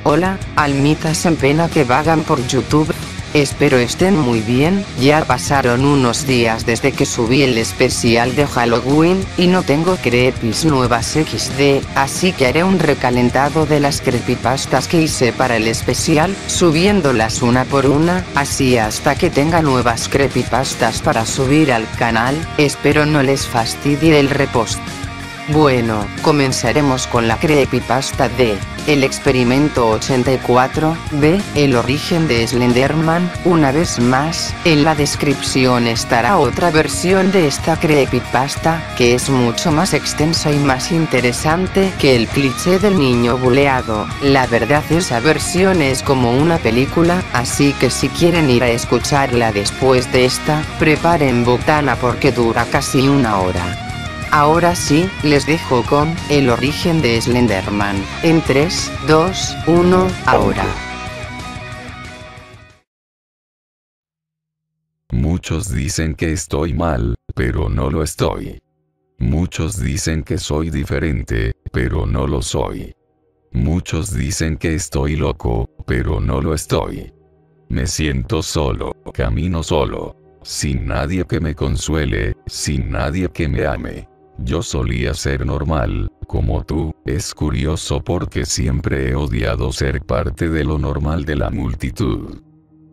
Hola, almitas en pena que vagan por YouTube. Espero estén muy bien. Ya pasaron unos días desde que subí el especial de Halloween, y no tengo creepis nuevas XD, así que haré un recalentado de las creepypastas que hice para el especial, subiéndolas una por una, así hasta que tenga nuevas creepypastas para subir al canal. Espero no les fastidie el repost. Bueno, comenzaremos con la creepypasta de El Experimento 84B, el origen de Slenderman. Una vez más, en la descripción estará otra versión de esta creepypasta, que es mucho más extensa y más interesante que el cliché del niño buleado. La verdad, esa versión es como una película, así que si quieren ir a escucharla después de esta, preparen botana porque dura casi una hora. Ahora sí, les dejo con El origen de Slenderman, en 3, 2, 1, ahora. Muchos dicen que estoy mal, pero no lo estoy. Muchos dicen que soy diferente, pero no lo soy. Muchos dicen que estoy loco, pero no lo estoy. Me siento solo, camino solo, sin nadie que me consuele, sin nadie que me ame. Yo solía ser normal, como tú. Es curioso porque siempre he odiado ser parte de lo normal de la multitud.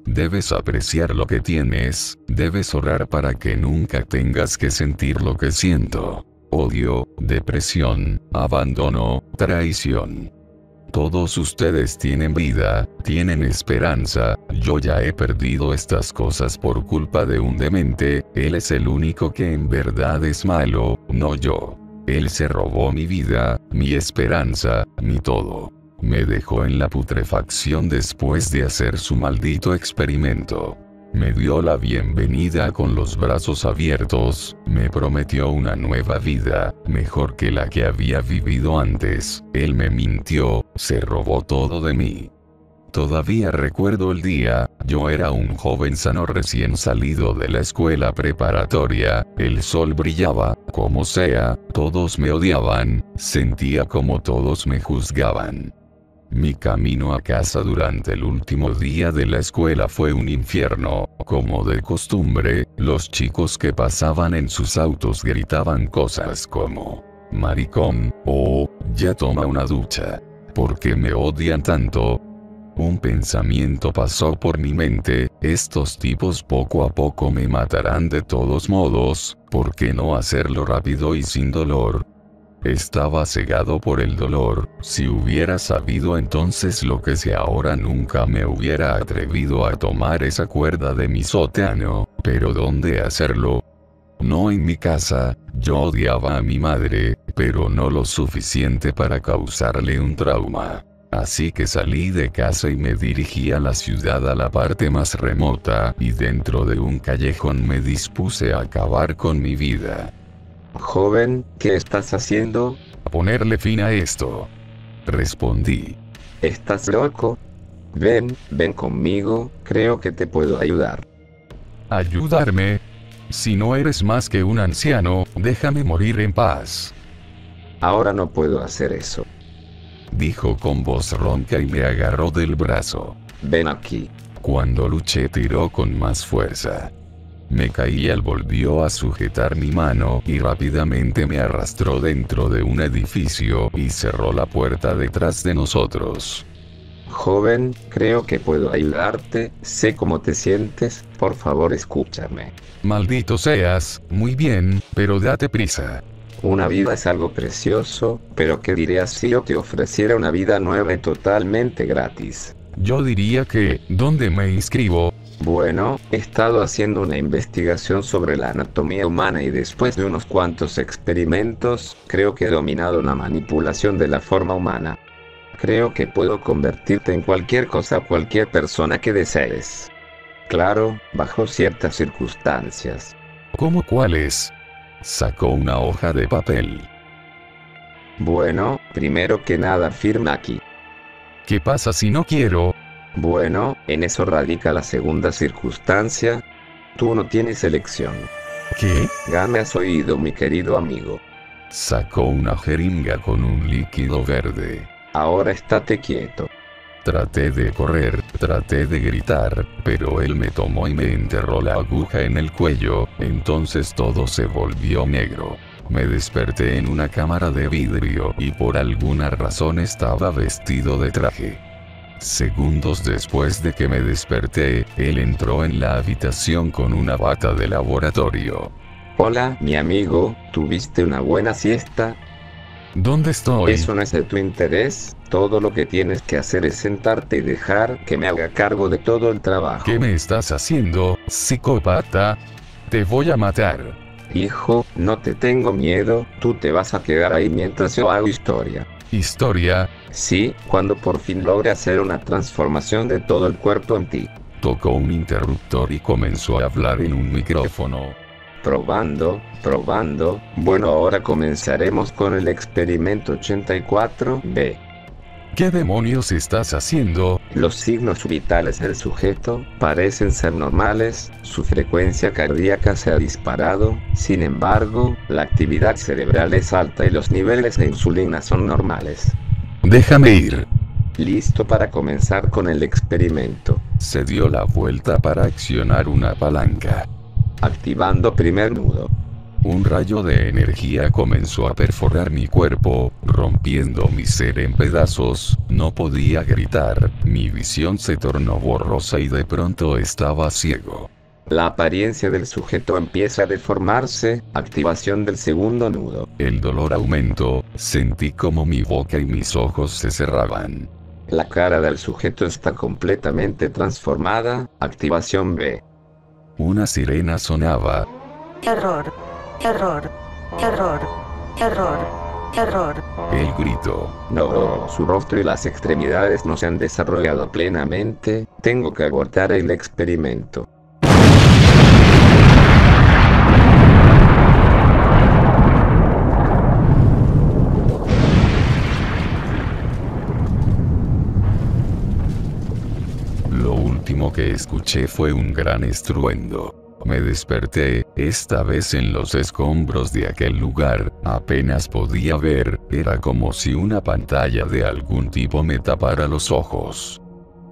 Debes apreciar lo que tienes, debes orar para que nunca tengas que sentir lo que siento. Odio, depresión, abandono, traición. Todos ustedes tienen vida, tienen esperanza. Yo ya he perdido estas cosas por culpa de un demente. Él es el único que en verdad es malo, no yo. Él se robó mi vida, mi esperanza, mi todo. Me dejó en la putrefacción después de hacer su maldito experimento. Me dio la bienvenida con los brazos abiertos, me prometió una nueva vida, mejor que la que había vivido antes. Él me mintió, se robó todo de mí. Todavía recuerdo el día. Yo era un joven sano recién salido de la escuela preparatoria, el sol brillaba, como sea, todos me odiaban, sentía como todos me juzgaban. Mi camino a casa durante el último día de la escuela fue un infierno. Como de costumbre, los chicos que pasaban en sus autos gritaban cosas como «maricón» o «ya toma una ducha». ¿Por qué me odian tanto? Un pensamiento pasó por mi mente: estos tipos poco a poco me matarán de todos modos, ¿por qué no hacerlo rápido y sin dolor? Estaba cegado por el dolor. Si hubiera sabido entonces lo que sé ahora, nunca me hubiera atrevido a tomar esa cuerda de mi sótano. Pero ¿dónde hacerlo? No en mi casa. Yo odiaba a mi madre, pero no lo suficiente para causarle un trauma. Así que salí de casa y me dirigí a la ciudad, a la parte más remota, y dentro de un callejón me dispuse a acabar con mi vida. Joven, ¿qué estás haciendo? A ponerle fin a esto, respondí. ¿Estás loco? Ven conmigo, creo que te puedo ayudar. ¿Ayudarme? Si no eres más que un anciano, déjame morir en paz. Ahora no puedo hacer eso. Dijo con voz ronca y me agarró del brazo. Ven aquí. Cuando luché, tiró con más fuerza. Me caí. Él volvió a sujetar mi mano y rápidamente me arrastró dentro de un edificio y cerró la puerta detrás de nosotros. Joven, creo que puedo ayudarte. Sé cómo te sientes, por favor escúchame. Maldito seas. Muy bien, pero date prisa. Una vida es algo precioso, pero ¿qué dirías si yo te ofreciera una vida nueva y totalmente gratis? Yo diría que, ¿dónde me inscribo? Bueno, he estado haciendo una investigación sobre la anatomía humana y después de unos cuantos experimentos, creo que he dominado la manipulación de la forma humana. Creo que puedo convertirte en cualquier cosa o cualquier persona que desees. Claro, bajo ciertas circunstancias. ¿Cómo cuáles? Sacó una hoja de papel. Bueno, primero que nada firma aquí. ¿Qué pasa si no quiero? Bueno, en eso radica la segunda circunstancia. Tú no tienes elección. ¿Qué? Ya me has oído, mi querido amigo. Sacó una jeringa con un líquido verde. Ahora estate quieto. Traté de correr, traté de gritar, pero él me tomó y me enterró la aguja en el cuello, entonces todo se volvió negro. Me desperté en una cámara de vidrio y por alguna razón estaba vestido de traje. Segundos después de que me desperté, él entró en la habitación con una bata de laboratorio. Hola, mi amigo, ¿tuviste una buena siesta? ¿Dónde estoy? Eso no es de tu interés, todo lo que tienes que hacer es sentarte y dejar que me haga cargo de todo el trabajo. ¿Qué me estás haciendo, psicópata? Te voy a matar. Hijo, no te tengo miedo, tú te vas a quedar ahí mientras yo hago historia. ¿Historia? Sí, cuando por fin logre hacer una transformación de todo el cuerpo en ti. Tocó un interruptor y comenzó a hablar en un micrófono. Probando, probando. Bueno, ahora comenzaremos con el experimento 84B. ¿Qué demonios estás haciendo? Los signos vitales del sujeto parecen ser normales, su frecuencia cardíaca se ha disparado, sin embargo, la actividad cerebral es alta y los niveles de insulina son normales. Déjame ir. Listo para comenzar con el experimento. Se dio la vuelta para accionar una palanca. Activando primer nudo. Un rayo de energía comenzó a perforar mi cuerpo, rompiendo mi ser en pedazos. No podía gritar, mi visión se tornó borrosa y de pronto estaba ciego. La apariencia del sujeto empieza a deformarse. Activación del segundo nudo. El dolor aumentó, sentí como mi boca y mis ojos se cerraban. La cara del sujeto está completamente transformada. Activación B. Una sirena sonaba. Error, error, error, error, error. El grito. No, su rostro y las extremidades no se han desarrollado plenamente. Tengo que abortar el experimento. Lo último que escuché fue un gran estruendo. Me desperté, esta vez en los escombros de aquel lugar, apenas podía ver, era como si una pantalla de algún tipo me tapara los ojos.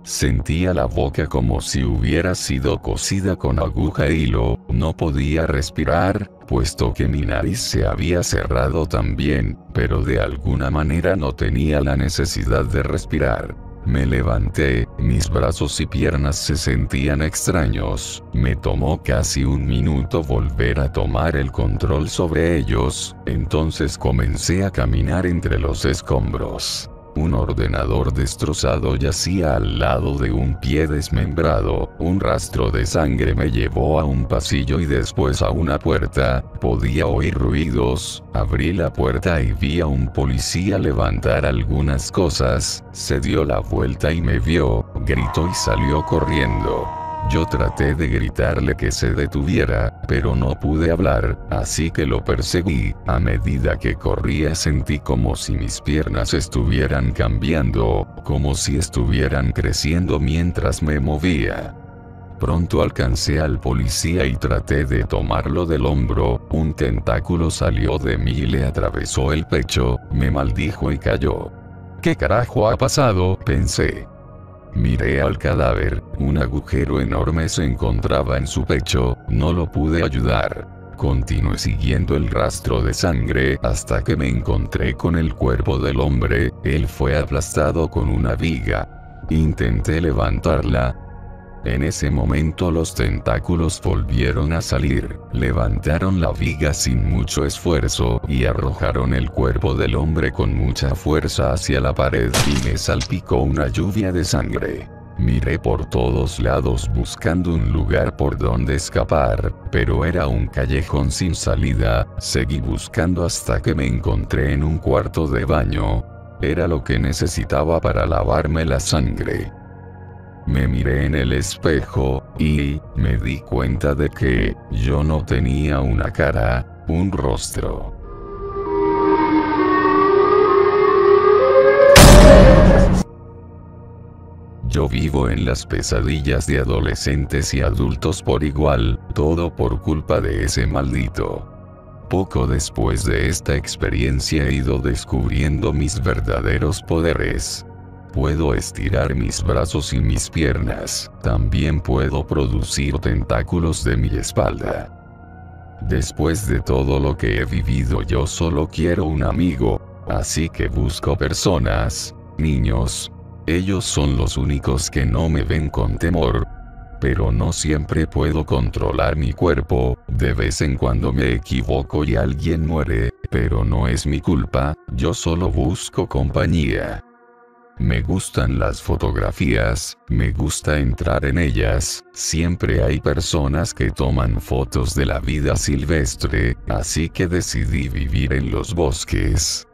Sentía la boca como si hubiera sido cosida con aguja e hilo, no podía respirar, puesto que mi nariz se había cerrado también, pero de alguna manera no tenía la necesidad de respirar. Me levanté, mis brazos y piernas se sentían extraños, me tomó casi un minuto volver a tomar el control sobre ellos, entonces comencé a caminar entre los escombros. Un ordenador destrozado yacía al lado de un pie desmembrado, un rastro de sangre me llevó a un pasillo y después a una puerta, podía oír ruidos, abrí la puerta y vi a un policía levantar algunas cosas, se dio la vuelta y me vio, gritó y salió corriendo. Yo traté de gritarle que se detuviera, pero no pude hablar, así que lo perseguí. A medida que corría sentí como si mis piernas estuvieran cambiando, como si estuvieran creciendo mientras me movía. Pronto alcancé al policía y traté de tomarlo del hombro, un tentáculo salió de mí y le atravesó el pecho, me maldijo y cayó. ¿Qué carajo ha pasado?, pensé. Miré al cadáver, un agujero enorme se encontraba en su pecho, no lo pude ayudar. Continué siguiendo el rastro de sangre hasta que me encontré con el cuerpo del hombre, él fue aplastado con una viga. Intenté levantarla. En ese momento los tentáculos volvieron a salir, levantaron la viga sin mucho esfuerzo y arrojaron el cuerpo del hombre con mucha fuerza hacia la pared y me salpicó una lluvia de sangre. Miré por todos lados buscando un lugar por donde escapar, pero era un callejón sin salida, seguí buscando hasta que me encontré en un cuarto de baño. Era lo que necesitaba para lavarme la sangre. Me miré en el espejo, y me di cuenta de que yo no tenía una cara, un rostro. Yo vivo en las pesadillas de adolescentes y adultos por igual, todo por culpa de ese maldito. Poco después de esta experiencia he ido descubriendo mis verdaderos poderes. Puedo estirar mis brazos y mis piernas, también puedo producir tentáculos de mi espalda. Después de todo lo que he vivido, yo solo quiero un amigo, así que busco personas, niños. Ellos son los únicos que no me ven con temor. Pero no siempre puedo controlar mi cuerpo, de vez en cuando me equivoco y alguien muere, pero no es mi culpa, yo solo busco compañía. Me gustan las fotografías, me gusta entrar en ellas, siempre hay personas que toman fotos de la vida silvestre, así que decidí vivir en los bosques.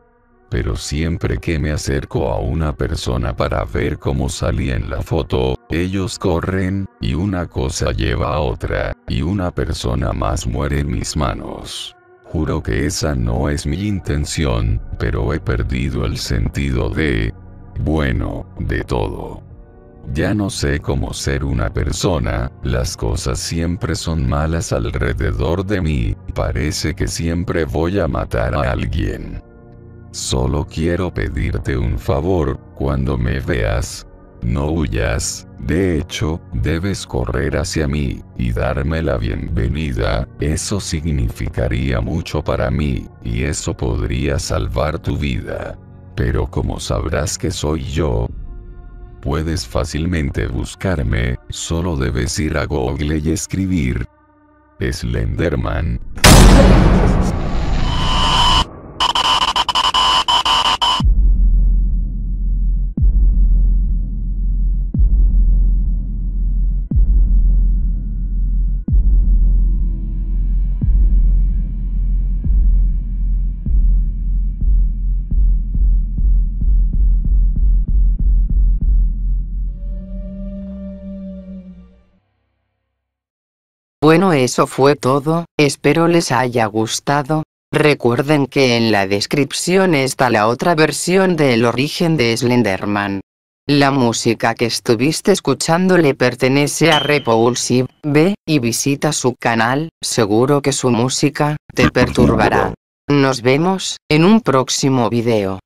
Pero siempre que me acerco a una persona para ver cómo salí en la foto, ellos corren, y una cosa lleva a otra, y una persona más muere en mis manos. Juro que esa no es mi intención, pero he perdido el sentido de todo. Ya no sé cómo ser una persona, las cosas siempre son malas alrededor de mí, parece que siempre voy a matar a alguien. Solo quiero pedirte un favor, cuando me veas, no huyas, de hecho, debes correr hacia mí, y darme la bienvenida, eso significaría mucho para mí, y eso podría salvar tu vida. Pero como sabrás que soy yo, puedes fácilmente buscarme, solo debes ir a Google y escribir Slenderman. Bueno, eso fue todo, espero les haya gustado. Recuerden que en la descripción está la otra versión del origen de Slenderman. La música que estuviste escuchando le pertenece a Repulsive. Ve y visita su canal, seguro que su música te perturbará. Nos vemos en un próximo video.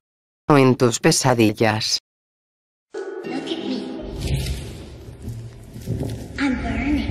O en tus pesadillas. Look at me. I'm burning.